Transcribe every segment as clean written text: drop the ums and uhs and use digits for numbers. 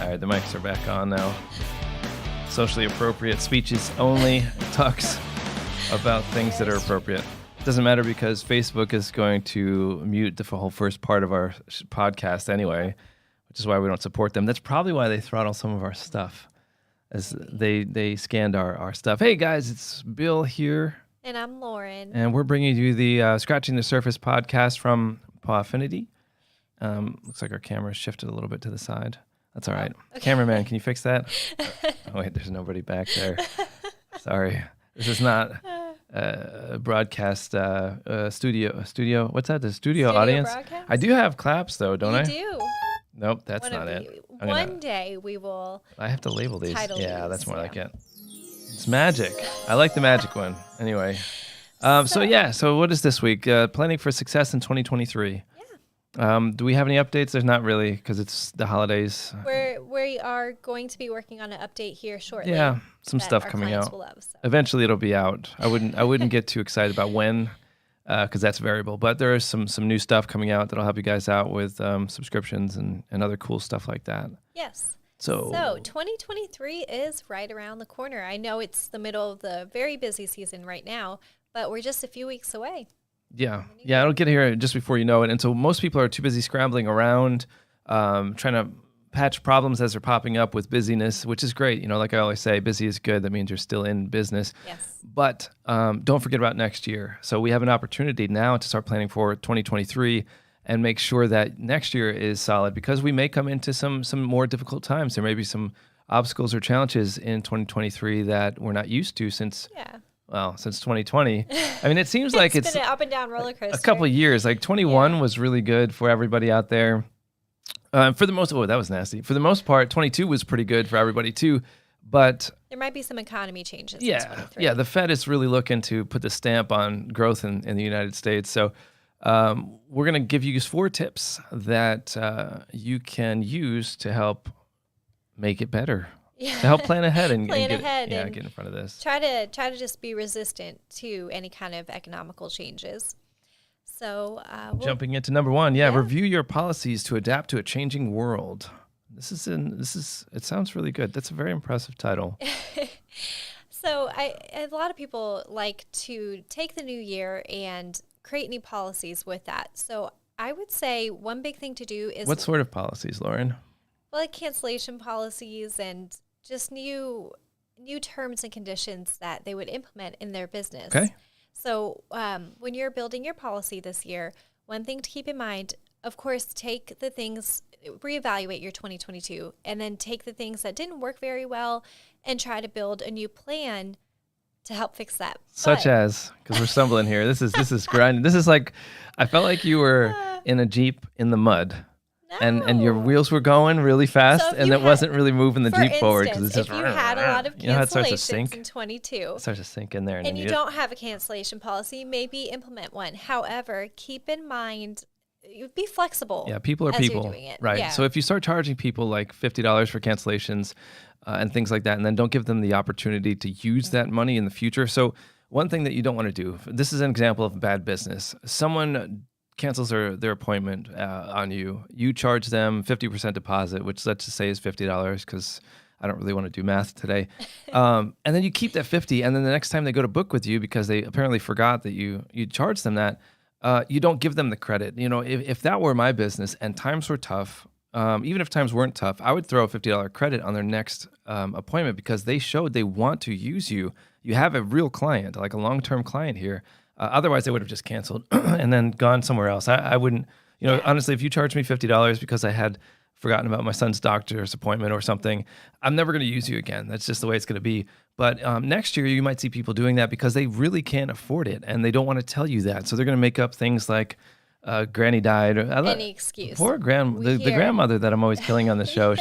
All right, the mics are back on now. Socially appropriate speeches only talks about things that are appropriate. It doesn't matter because Facebook is going to mute the whole first part of our podcast anyway, which is why we don't support them. That's probably why they throttle some of our stuff, as they scanned our stuff. Hey guys, it's Bill here. And I'm Lauren. And we're bringing you the Scratching the Surface podcast from Pawfinity. Looks like our camera shifted a little bit to the side. That's all right. Okay. Cameraman, can you fix that? Oh, wait, there's nobody back there. Sorry. This is not a broadcast studio. What's that? The studio audience? Broadcast? I do have claps, though, don't I? You do. Nope, that's not it. One day we will. I have to label these. Yeah, that's more like it. It's magic. I like the magic one. Anyway. So what is this week? Planning for success in 2023. Do we have any updates? There's not really because it's the holidays. We are going to be working on an update here shortly. Yeah, some stuff coming out. Eventually, it'll be out. I wouldn't get too excited about when, because that's variable. But there is some new stuff coming out that'll help you guys out with subscriptions and other cool stuff like that. Yes. So 2023 is right around the corner. I know it's the middle of the very busy season right now, but we're just a few weeks away. Yeah, it'll get here just before you know it. And so most people are too busy scrambling around, trying to patch problems as they're popping up with busyness, which is great. You know, like I always say, busy is good. That means you're still in business. Yes. But don't forget about next year. So we have an opportunity now to start planning for 2023 and make sure that next year is solid, because we may come into some more difficult times. There may be some obstacles or challenges in 2023 that we're not used to since 2020. I mean, it seems like it's been an up and down roller coaster. A couple of years. Like 21 was really good for everybody out there. For the most, that was nasty. For the most part, 22 was pretty good for everybody too. But there might be some economy changes. Yeah. The Fed is really looking to put the stamp on growth in the United States. So we're going to give you 4 tips that you can use to help make it better. Yeah. To help plan ahead and get in front of this. Try to just be resistant to any kind of economical changes. So jumping into number 1, review your policies to adapt to a changing world. It sounds really good. That's a very impressive title. So a lot of people like to take the new year and create new policies with that. So I would say one big thing to do is... What sort of policies, Lauren? Well, like cancellation policies and just new terms and conditions that they would implement in their business. Okay. So when you're building your policy this year, one thing to keep in mind, of course, take the things, reevaluate your 2022, and then take the things that didn't work very well and try to build a new plan to help fix that. Such as, because we're stumbling here, this is grinding. This is like, I felt like you were in a Jeep in the mud. No. And your wheels were going really fast, and it wasn't really moving the Jeep forward because it's just. If you had a lot of cancellations in 22, it starts to sink in there, and you don't have a cancellation policy, maybe implement one. However, keep in mind, be flexible. Yeah, people are people, you're doing it. Right? Yeah. So if you start charging people like $50 for cancellations and things like that, and then don't give them the opportunity to use that money in the future. So one thing that you don't want to do. This is an example of bad business. Someone cancels their appointment on you. You charge them 50% deposit, which let's just say is $50 because I don't really want to do math today. And then you keep that 50, and then the next time they go to book with you because they apparently forgot that you charged them that, you don't give them the credit. You know, if that were my business and times were tough, even if times weren't tough, I would throw a $50 credit on their next appointment because they showed they want to use you. You have a real client, like a long-term client here. Otherwise, they would have just canceled and then gone somewhere else. I wouldn't, honestly, if you charge me $50 because I had forgotten about my son's doctor's appointment or something, I'm never going to use you again. That's just the way it's going to be. But next year, you might see people doing that because they really can't afford it and they don't want to tell you that. So they're going to make up things like Granny died. Any excuse. Poor the grandmother that I'm always killing on the show.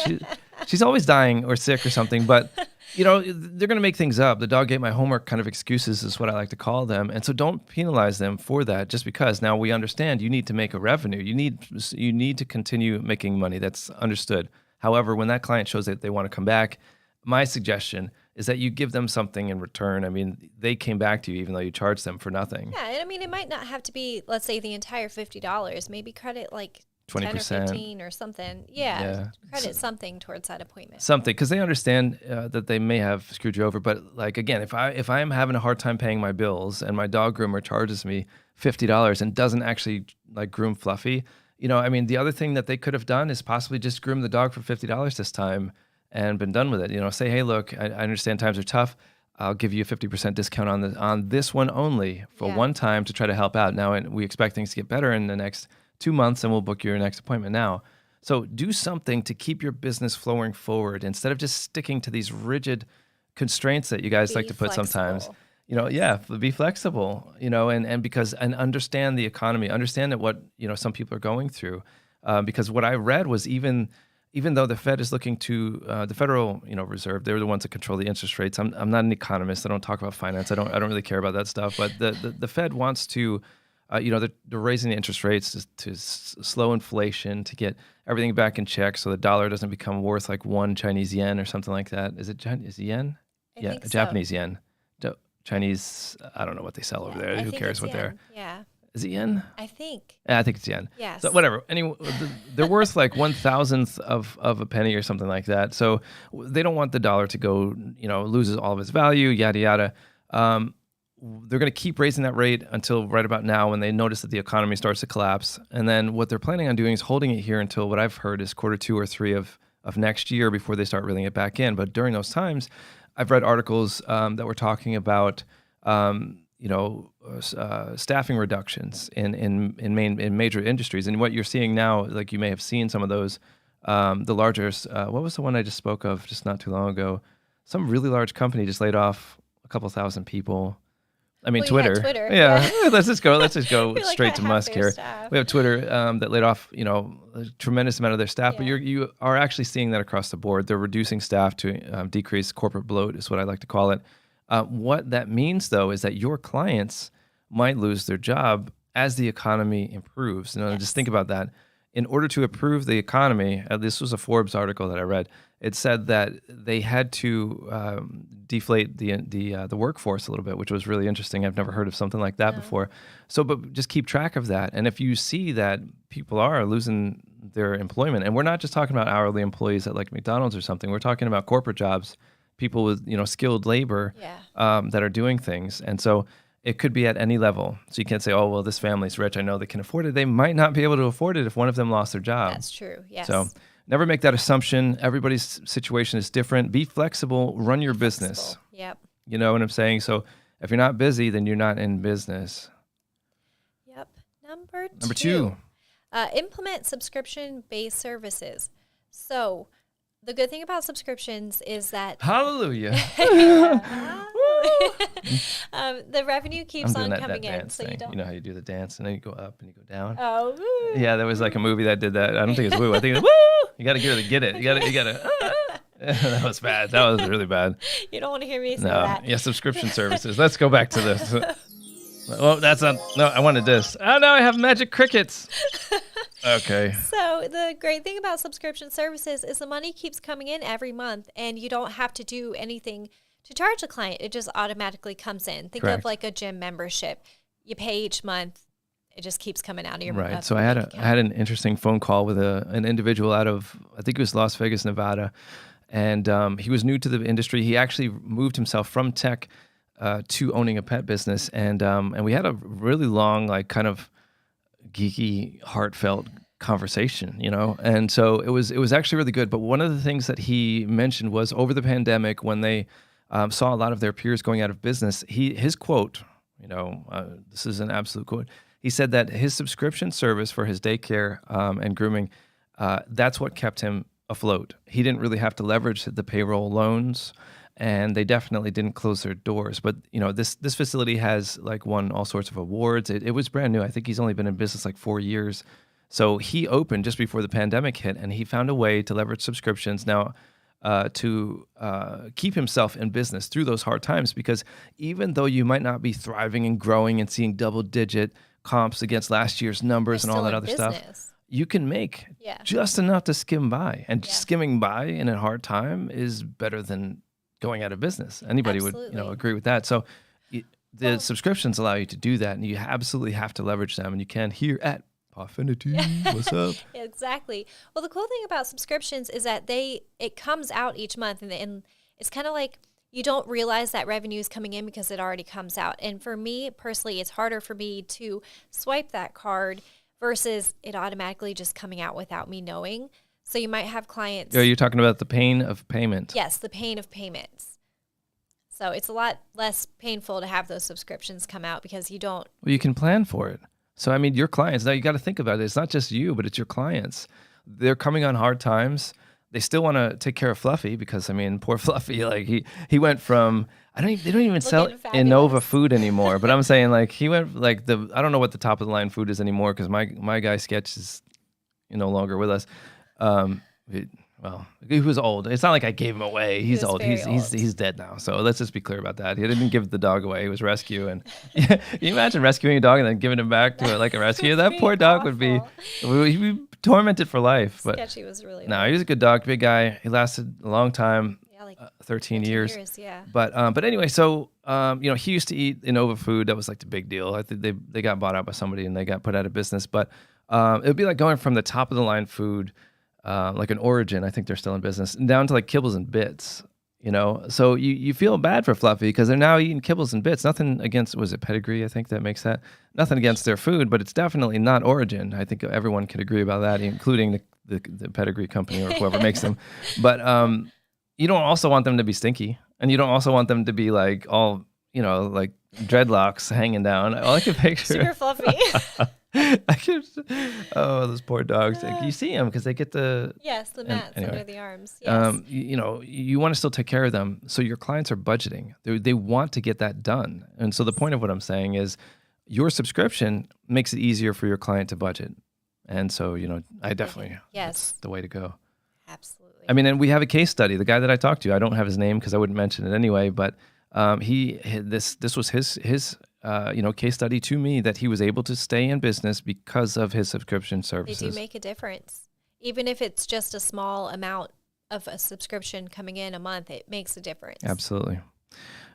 She's always dying or sick or something, but they're going to make things up. The dog ate my homework kind of excuses is what I like to call them. And so don't penalize them for that just because. Now we understand you need to make a revenue. You need to continue making money. That's understood. However, when that client shows that they want to come back, my suggestion is that you give them something in return. I mean, they came back to you even though you charged them for nothing. Yeah, and I mean, it might not have to be, let's say, the entire $50. Maybe credit like 10 or 20%. 15 or something. Yeah. Yeah. Credit something towards that appointment. Something, because they understand that they may have screwed you over. But like again, if I am having a hard time paying my bills and my dog groomer charges me $50 and doesn't actually like groom Fluffy, I mean, the other thing that they could have done is possibly just groom the dog for $50 this time and been done with it. Say, hey, look, I understand times are tough. I'll give you a 50% discount on this one only for one time to try to help out. Now, and we expect things to get better in the next 2 months, and we'll book your next appointment now. So do something to keep your business flowing forward instead of just sticking to these rigid constraints that you guys like to put sometimes. Be flexible, and understand the economy, understand that what, some people are going through. Because what I read was even though the Fed is looking to the Federal, Reserve, they're the ones that control the interest rates. I'm not an economist. I don't talk about finance. I don't really care about that stuff. But the Fed wants to, they're raising the interest rates to slow inflation, to get everything back in check, so the dollar doesn't become worth like one Chinese yen or something like that. Is it yen? I think so. Japanese yen. Chinese, I don't know what they sell over there. Who cares what they're? Yeah. Is it yen? I think. Yeah, I think it's yen. Yes. So whatever. Anyway, they're worth like 1,000th of a penny or something like that. So they don't want the dollar to go, loses all of its value, yada yada. They're going to keep raising that rate until right about now when they notice that the economy starts to collapse. And then what they're planning on doing is holding it here until what I've heard is Q2 or Q3 of next year before they start reeling it back in. But during those times, I've read articles that were talking about staffing reductions in major industries. And what you're seeing now, like you may have seen some of those, the larger, what was the one I just spoke of just not too long ago? Some really large company just laid off a couple thousand people. I mean, Twitter. Yeah. let's just go straight to Musk here. Staff. We have Twitter that laid off, a tremendous amount of their staff, but you are actually seeing that across the board. They're reducing staff to decrease corporate bloat, is what I like to call it. What that means, though, is that your clients might lose their job as the economy improves. Just think about that. In order to improve the economy, this was a Forbes article that I read. It said that they had to deflate the workforce a little bit, which was really interesting. I've never heard of something like that before. So, but just keep track of that. And if you see that people are losing their employment, and we're not just talking about hourly employees at like McDonald's or something, we're talking about corporate jobs, people with skilled labor that are doing things. And so it could be at any level. So you can't say, oh, well, this family's rich, I know they can afford it. They might not be able to afford it if one of them lost their job. That's true, yes. So never make that assumption. Everybody's situation is different. Be flexible. Run your business. Yep. You know what I'm saying? So if you're not busy, then you're not in business. Yep. Number two. Number two. Implement subscription-based services. So the good thing about subscriptions is that Hallelujah. The revenue keeps on coming in. Dance thing. You know how you do the dance and then you go up and you go down? Oh, woo. Yeah, there was like a movie that did that. I don't think it's woo. I think it's woo. You got to get it. You got to. That was bad. That was really bad. You don't want to hear me say that. Yeah, subscription services. Let's go back to this. Well, that's not. No, I wanted this. Oh, no, I have magic crickets. Okay. So the great thing about subscription services is the money keeps coming in every month, and you don't have to do anything to charge a client. It just automatically comes in. Think Correct. of like a gym membership. You pay each month. It just keeps coming out of your right. So I had an interesting phone call with an individual out of, I think it was Las Vegas, Nevada, and he was new to the industry. He actually moved himself from tech to owning a pet business, and we had a really long, like kind of geeky, heartfelt conversation, and so it was actually really good. But one of the things that he mentioned was over the pandemic, when they saw a lot of their peers going out of business, his quote, this is an absolute quote. He said that his subscription service for his daycare and grooming, that's what kept him afloat. He didn't really have to leverage the payroll loans, and they definitely didn't close their doors. But this facility has like won all sorts of awards. It was brand new. I think he's only been in business like 4 years. So he opened just before the pandemic hit, and he found a way to leverage subscriptions now to keep himself in business through those hard times. Because even though you might not be thriving and growing and seeing double-digit comps against last year's numbers and all that other stuff, you can make just enough to skim by. And skimming by in a hard time is better than going out of business. Anybody would agree with that. So the subscriptions allow you to do that, and you absolutely have to leverage them. And you can here at Pawfinity, what's up? Exactly. Well, the cool thing about subscriptions is that it comes out each month, and it's kind of like you don't realize that revenue is coming in because it already comes out. And for me personally, it's harder for me to swipe that card versus it automatically just coming out without me knowing. So you might have clients. You're talking about the pain of payment. Yes, the pain of payments. So it's a lot less painful to have those subscriptions come out because you don't. Well, you can plan for it. So, I mean, your clients, now you got to think about it. It's not just you, but it's your clients. They're coming on hard times. They still want to take care of Fluffy because, I mean, poor Fluffy, like he went from, they don't even sell Innova food anymore, but I'm saying like he went like I don't know what the top of the line food is anymore because my guy Sketch is no longer with us. He was old. It's not like I gave him away. He's old. He's dead now. So let's just be clear about that. He didn't give the dog away. He was rescue. And you imagine rescuing a dog and then giving him back to like a rescue? That poor dog would be tormented for life. But Sketchy was really no, he was a good dog, big guy. He lasted a long time. Yeah, like 13 years. Yeah. But anyway, so he used to eat Innova food. That was like the big deal. I think they got bought out by somebody and they got put out of business. But it would be like going from the top of the line food, like an Origin, I think they're still in business, down to like Kibbles and Bits, So you feel bad for Fluffy because they're now eating Kibbles and Bits. Nothing against, was it Pedigree? I think that makes that. Nothing against their food, but it's definitely not Origin. I think everyone could agree about that, including the Pedigree company or whoever makes them. But you don't also want them to be stinky, and you don't also want them to be like all, like dreadlocks hanging down. I can picture super fluffy. Those poor dogs. You see them because they get the mats under the arms. Yes. You want to still take care of them. So your clients are budgeting. They want to get that done. And so the point of what I'm saying is your subscription makes it easier for your client to budget. And so, I definitely, that's the way to go. Absolutely. I mean, and we have a case study. The guy that I talked to, I don't have his name because I wouldn't mention it anyway, but this was his case study to me that he was able to stay in business because of his subscription services. They do make a difference. Even if it's just a small amount of a subscription coming in a month, it makes a difference. Absolutely.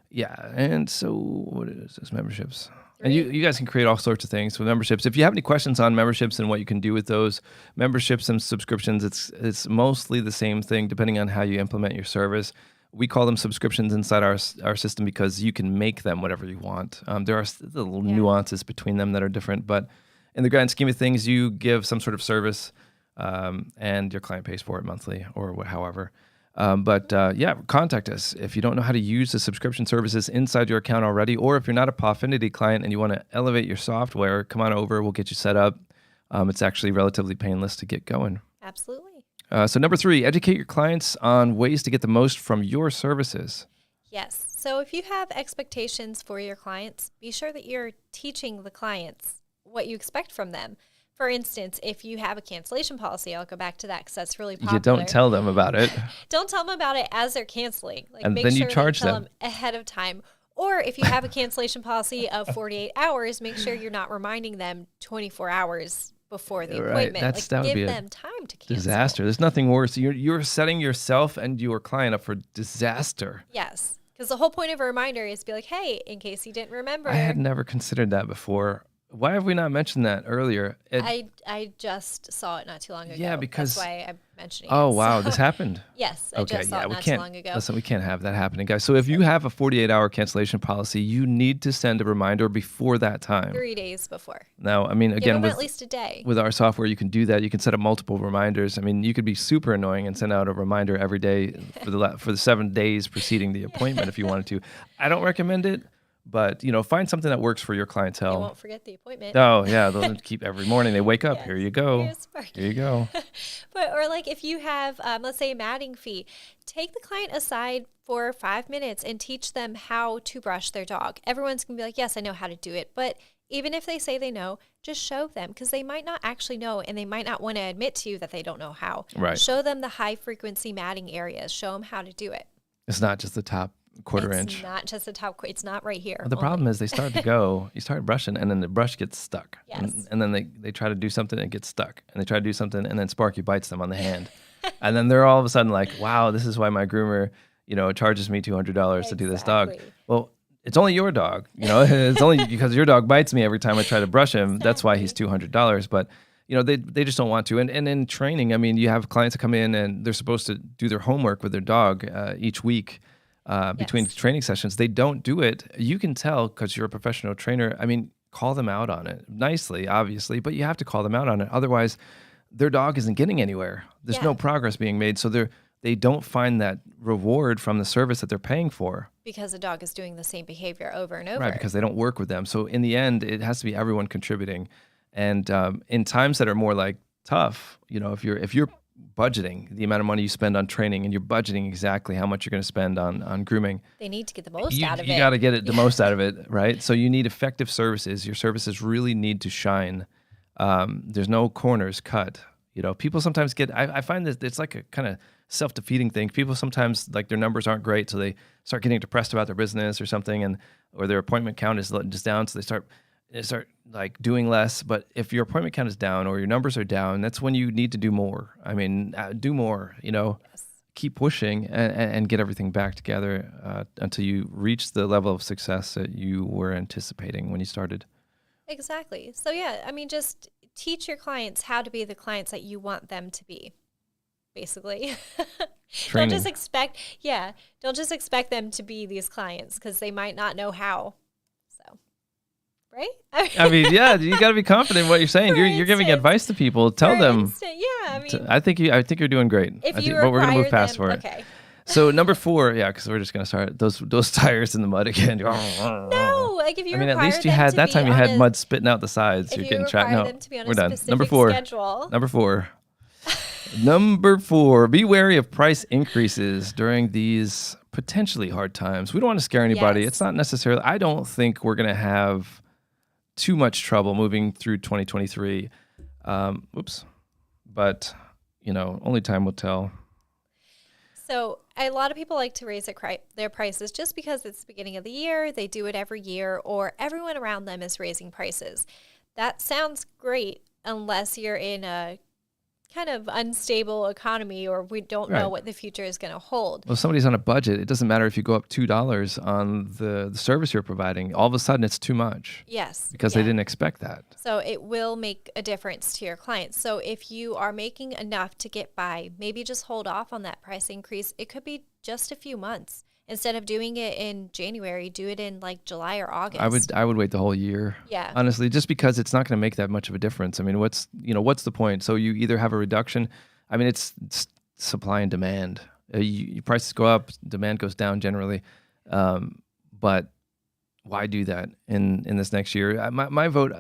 Yeah. And so what is this? Memberships. And you guys can create all sorts of things with memberships. If you have any questions on memberships and what you can do with those memberships and subscriptions, it's mostly the same thing depending on how you implement your service. We call them subscriptions inside our system because you can make them whatever you want. There are little nuances between them that are different, but in the grand scheme of things, you give some sort of service and your client pays for it monthly or however. Contact us if you don't know how to use the subscription services inside your account already, or if you're not a Pawfinity client and you want to elevate your software, come on over. We'll get you set up. It's actually relatively painless to get going. Absolutely. So number 3, educate your clients on ways to get the most from your services. Yes. So if you have expectations for your clients, be sure that you're teaching the clients what you expect from them. For instance, if you have a cancellation policy, I'll go back to that because that's really popular. You don't tell them about it. Don't tell them about it as they're canceling. And then you charge them ahead of time. Or if you have a cancellation policy of 48 hours, make sure you're not reminding them 24 hours before the appointment. That would give them time to cancel. Disaster. There's nothing worse. You're setting yourself and your client up for disaster. Yes, because the whole point of a reminder is to be like, hey, in case you didn't remember. I had never considered that before. Why have we not mentioned that earlier? I just saw it not too long ago. Yeah, because that's why I'm mentioning it. Oh, so. wow, this happened. Yes, I just saw it not too long ago. Listen, we can't have that happening, guys. So if you have a 48-hour cancellation policy, you need to send a reminder before that time. 3 days before. Now, I mean, again, with at least a day. With our software, you can do that. You can set up multiple reminders. I mean, you could be super annoying and send out a reminder every day for the 7 days preceding the appointment if you wanted to. I don't recommend it. But, find something that works for your clientele. You won't forget the appointment. Oh, yeah. They'll keep every morning. They wake up. Yes. Here you go. Here you go. Or like if you have, let's say, a matting fee, take the client aside for 5 minutes and teach them how to brush their dog. Everyone's going to be like, yes, I know how to do it. But even if they say they know, just show them because they might not actually know and they might not want to admit to you that they don't know how. Right. Show them the high frequency matting areas. Show them how to do it. It's not just the top quarter inch. It's not just the top. It's not right here. Well, the problem is they start to go, you start brushing and then the brush gets stuck. Yes. And then they try to do something and it gets stuck. And they try to do something and then Sparky bites them on the hand. And then they're all of a sudden like, wow, this is why my groomer, charges me $200 to do this dog. Well, it's only your dog. It's only because your dog bites me every time I try to brush him. Exactly. That's why he's $200. But they just don't want to. And in training, I mean, you have clients that come in and they're supposed to do their homework with their dog each week between Yes. training sessions. They don't do it. You can tell because you're a professional trainer. I mean, call them out on it nicely, obviously, but you have to call them out on it. Otherwise, their dog isn't getting anywhere. There's Yeah. no progress being made. So they don't find that reward from the service that they're paying for. Because the dog is doing the same behavior over and over. Right, because they don't work with them. So in the end, it has to be everyone contributing. And in times that are more like tough, if you're budgeting the amount of money you spend on training and you're budgeting exactly how much you're going to spend on grooming, They need to get the most you, out of you it. got to get the most out of it, right? So you need effective services. Your services really need to shine. There's no corners cut. People sometimes I find that it's like a kind of self-defeating thing. People sometimes like their numbers aren't great, so they start getting depressed about their business or something, or their appointment count is just down, so they start like doing less. But if your appointment count is down or your numbers are down, that's when you need to do more. I mean, do more. Yes. Keep pushing and get everything back together until you reach the level of success that you were anticipating when you started. Exactly. So yeah, I mean, just teach your clients how to be the clients that you want them to be. Basically, Training. don't just expect them to be these clients because they might not know how. So, right? I mean, yeah, you got to be confident in what you're saying. For You're giving instance- advice to people. Tell For them. instance, yeah, I mean, I think you're doing great. if you but we're gonna move require past them, for it. okay. So number 4, yeah, because we're just gonna start those tires in the mud again. No, like if you I mean, at require least you them had to that be time. You on had a- mud spitting out the sides. If You're you getting trapped. require No, them to be on we're a done. specific Number 4. schedule. Number 4. Number 4. Be wary of price increases during these potentially hard times. We don't want to scare anybody. Yes. It's not necessarily. I don't think we're gonna have too much trouble moving through 2023. But only time will tell. So a lot of people like to raise their prices just because it's the beginning of the year. They do it every year, or everyone around them is raising prices. That sounds great unless you're in a kind of unstable economy or we don't know Right. what the future is going to hold. Well, if somebody's on a budget, it doesn't matter if you go up $2 on the service you're providing. All of a sudden, it's too much Yes. because they yeah. didn't expect that. So it will make a difference to your clients. So if you are making enough to get by, maybe just hold off on that price increase. It could be just a few months. Instead of doing it in January, do it in like July or August. I would wait the whole year. Yeah. Honestly, just because it's not going to make that much of a difference. I mean, what's the point? So you either have a reduction. I mean, it's supply and demand. Your prices go up, demand goes down generally. But why do that in this next year? My vote.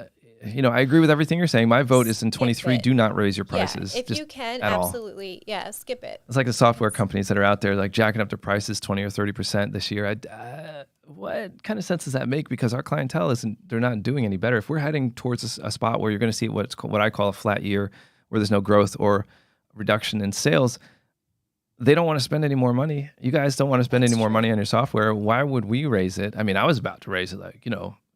I agree with everything you're saying. My vote is in 23. it. Do not raise your prices. Yeah, if just you can, at all. absolutely, yeah, skip it. It's like the software companies that are out there, like jacking up their prices 20 or 30% this year. What kind of sense does that make? Because our clientele they're not doing any better. If we're heading towards a spot where you're going to see what I call a flat year, where there's no growth or reduction in sales, they don't want to spend any more money. You guys don't want to spend any more money on your software. Why would we raise it? I mean, I was about to raise it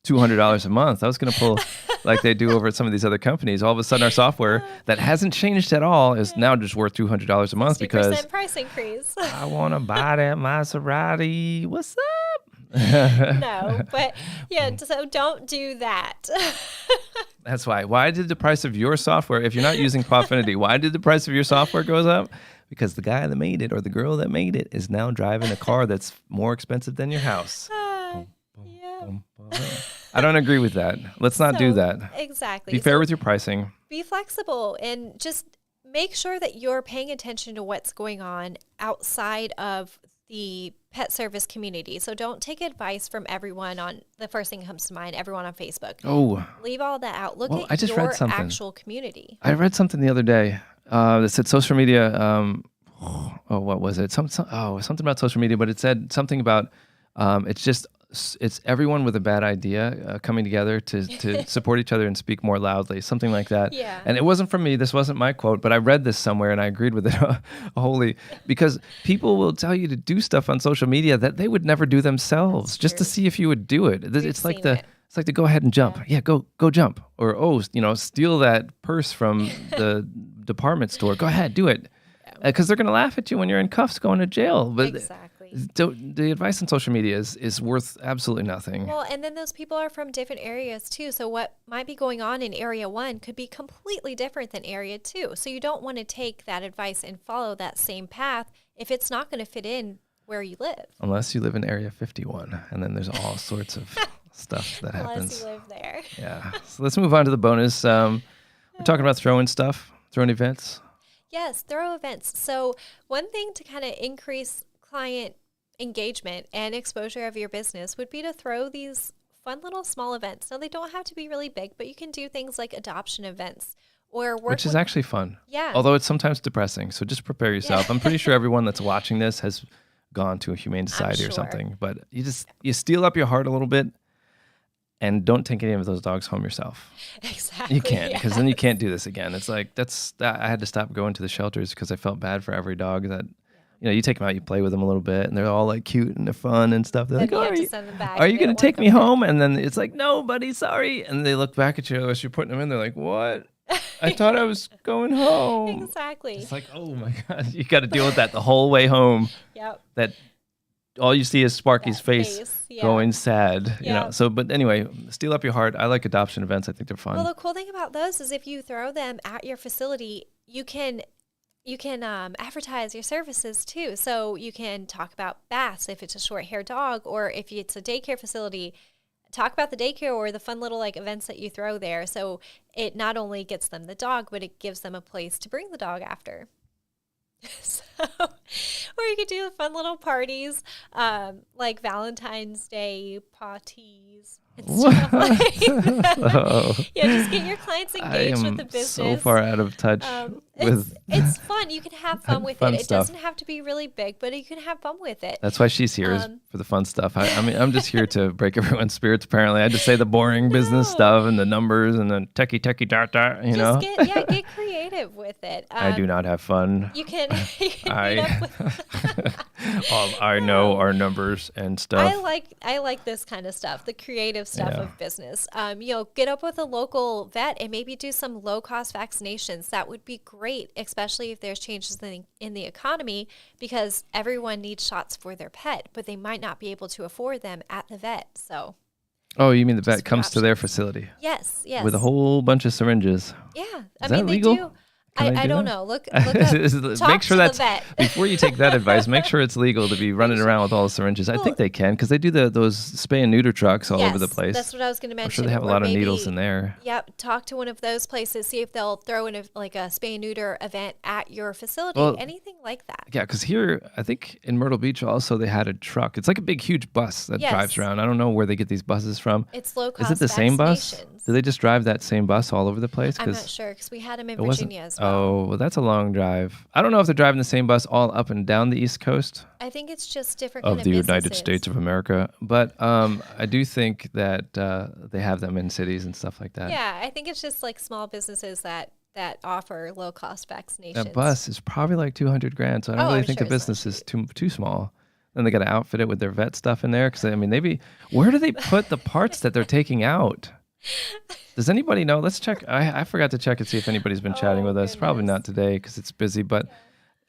$200 a month. I was going to pull like they do over at some of these other companies. All of a sudden, our software that hasn't changed at all is now just worth $200 a month 60% because price increase. I want to buy that Maserati. What's up? No, but yeah, so don't do that. That's why. Why did the price of your software, if you're not using Pawfinity, why did the price of your software goes up? Because the guy that made it or the girl that made it is now driving a car that's more expensive than your house. Yeah. I don't agree with that. Let's not do So, that. Exactly. Be fair So with your pricing. be flexible and just make sure that you're paying attention to what's going on outside of the pet service community. So don't take advice from everyone on the first thing that comes to mind, everyone on Facebook. Oh, Leave all that out. Look Well, at I just your read something. actual community. I read something the other day that said social media. What was it? Something about social media, but it said something about it's everyone with a bad idea coming together to support each other and speak more loudly, something like that. Yeah. And it wasn't from me. This wasn't my quote, but I read this somewhere and I agreed with it wholly because people will tell you to do stuff on social media that they would never do themselves just to true. see if you would do it. It's like seen it. It's like to go ahead and jump. Yeah, go jump. Or steal that purse from the department store. Go ahead, do it. Because they're going to laugh at you when you're in cuffs going to jail. But Exactly. The advice on social media is worth absolutely nothing. Well, and then those people are from different areas too. So what might be going on in area 1 could be completely different than area 2. So you don't want to take that advice and follow that same path if it's not going to fit in where you live. Unless you live in Area 51, and then there's all sorts of stuff that Unless happens. you live there. Yeah. So let's move on to the bonus. We're talking about throwing events. Yes, throw events. So one thing to kind of increase client engagement and exposure of your business would be to throw these fun little small events. Now, they don't have to be really big, but you can do things like adoption events or work Which is with, actually fun. yeah. Although it's sometimes depressing. So just prepare yourself. I'm pretty sure everyone that's watching this has gone to a humane society or sure. something. But you steel up your heart a little bit and don't take any of those dogs home yourself. Exactly. You can't, because yeah. then you can't do this again. It's like I had to stop going to the shelters because I felt bad for every dog that, you take them out, you play with them a little bit, and they're all like cute and they're fun and stuff. They're Then like, you "Oh, have are to you, send them back are if you they going don't to take wanna me come back. home?" And then it's like, "No, buddy, sorry." And they look back at you as you're putting them in. They're like, "What? I thought I was going home." Exactly. It's like, oh my God, you got to deal with that the whole way home. Yep. That all you see is Sparky's That face yeah. going sad. Yeah. So, but anyway, steel up your heart. I like adoption events. I think they're fun. Well, the cool thing about those is if you throw them at your facility, you can advertise your services too. So you can talk about baths if it's a short hair dog, or if it's a daycare facility, talk about the daycare or the fun little like events that you throw there. So it not only gets them the dog, but it gives them a place to bring the dog after. So, or you could do fun little parties, like Valentine's Day parties and stuff like that. Oh. Yeah, just get your clients engaged with the business. So far out of touch with. It's fun. You can have fun with Fun it. It stuff. doesn't have to be really big, but you can have fun with it. That's why she's here, is for the fun stuff. I mean, I'm just here to break everyone's spirits. Apparently, I just say the boring business stuff and the numbers and the techie dot. Just get creative with it. I do not have fun. You can meet up with. I know our numbers and stuff. I like this kind of stuff, the creative stuff Yeah. of business. Get up with a local vet and maybe do some low cost vaccinations. That would be great, especially if there's changes in the economy, because everyone needs shots for their pet, but they might not be able to afford them at the vet. So Oh, you mean the vet Just comes to their options. facility yes, with a whole bunch of syringes? yeah. Is that legal? They do. Can I I do don't that? know. Look up. Talk Make sure to that's the vet. before you take that advice. Make sure it's legal to be running around with all the syringes. I Well- think they can, because they do those spay and neuter trucks all over the Yes, place. That's what I was going to mention. I'm sure they have a Or lot of maybe- needles in there. Yep. Talk to one of those places. See if they'll throw in a spay and neuter event at your facility. Well, Anything like that. Yeah, because here, I think in Myrtle Beach also they had a truck. It's like a big, huge bus that Yes. drives around. I don't know where they get these buses from. It's low Is cost. it the same bus? vaccinations. Do they just drive that same bus all over the place? I'm not sure because we had them in it wasn't. Virginia as well. Oh, well, that's a long drive. I don't know if they're driving the same bus all up and down the East Coast I think it's just different of kind the United businesses. States of America, but I do think that they have them in cities and stuff like that. Yeah, I think it's just like small businesses that offer low cost vaccinations. That bus is probably like 200 grand, so I don't Oh, really I'm think sure the it's not business is too small. Then they got to outfit it with their vet stuff in there, because I mean, where do they put the parts that they're taking out? Does anybody know? Let's check. I forgot to check and see if anybody's been chatting Oh, with us. Probably goodness. not today because it's busy. But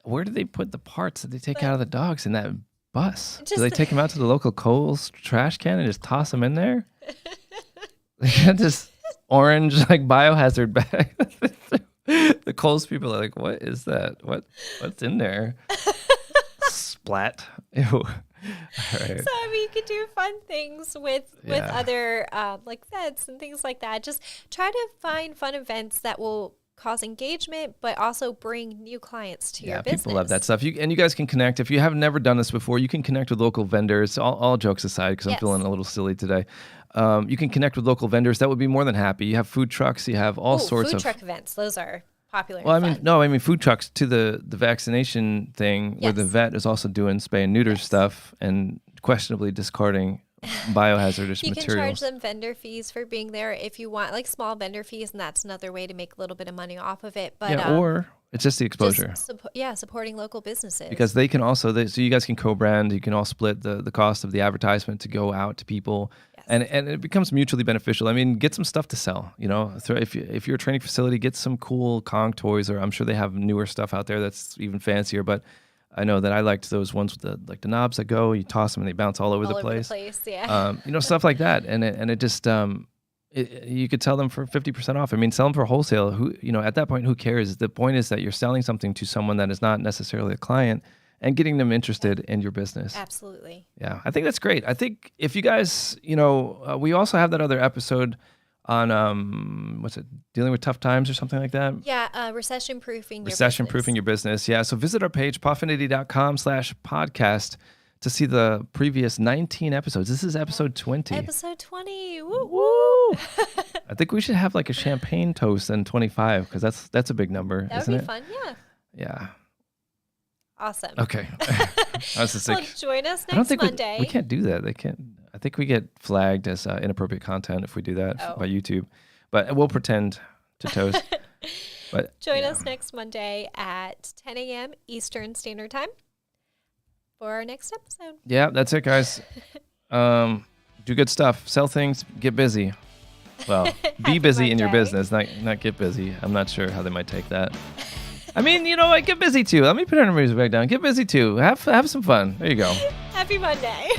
where do they put the parts that they take out of the dogs in that bus? Do they Just- take them out to the local Kohl's trash can and just toss them in there? They got this orange like biohazard bag. The Kohl's people are like, "What is that? What's in there?" Splat. Ew. All right. So I mean, you could do fun things with Yeah. other like vets and things like that. Just try to find fun events that will cause engagement, but also bring new clients to your business. People love that stuff. You guys can connect. If you have never done this before, you can connect with local vendors. All jokes aside, because I'm Yes. feeling a little silly today. You can connect with local vendors. That would be more than happy. You have food trucks. You have all sorts food of. truck events. Those are popular. Well, I and mean, fun. no, I mean food trucks to the vaccination thing, where the Yes. vet is also doing spay and neuter stuff and questionably discarding biohazardous You can charge materials. them vendor fees for being there if you want, like small vendor fees, and that's another way to make a little bit of money off of it. But Yeah, or it's just the exposure. supporting local businesses. Because they can also, so you guys can co-brand. You can all split the cost of the advertisement to go out to people, Yes. and it becomes mutually beneficial. I mean, get some stuff to sell. If you're a training facility, get some cool Kong toys, or I'm sure they have newer stuff out there that's even fancier. But I know that I liked those ones with the knobs that go, you toss them and they bounce all over the place. Yeah. Stuff like that. And it just, you could sell them for 50% off. I mean, sell them for wholesale. At that point, who cares? The point is that you're selling something to someone that is not necessarily a client and getting them interested in your business. Absolutely. Yeah, I think that's great. I think if you guys, we also have that other episode on dealing with tough times or something like that. Yeah, recession proofing your business. Yeah, so visit our page, pawfinity.com/podcast, to see the previous 19 episodes. This is episode 20. Episode 20. Woo woo. I think we should have like a champagne toast in 25 because that's a big number, That isn't would it? be fun. Yeah. Yeah. Awesome. Okay. I was just Well, like, join us I don't next think Monday. we can't do that. They can't. I think we get flagged as inappropriate content if we do that by YouTube. But we'll pretend to toast. But Join us next Monday at 10 a.m. Eastern Standard Time for our next episode. Yeah, that's it, guys. Do good stuff. Sell things. Get busy. Well, be busy in your Monday. business, not get busy. I'm not sure how they might take that. I mean, get busy too. Let me put our music back down. Get busy too. Have some fun. There you go. Happy Monday.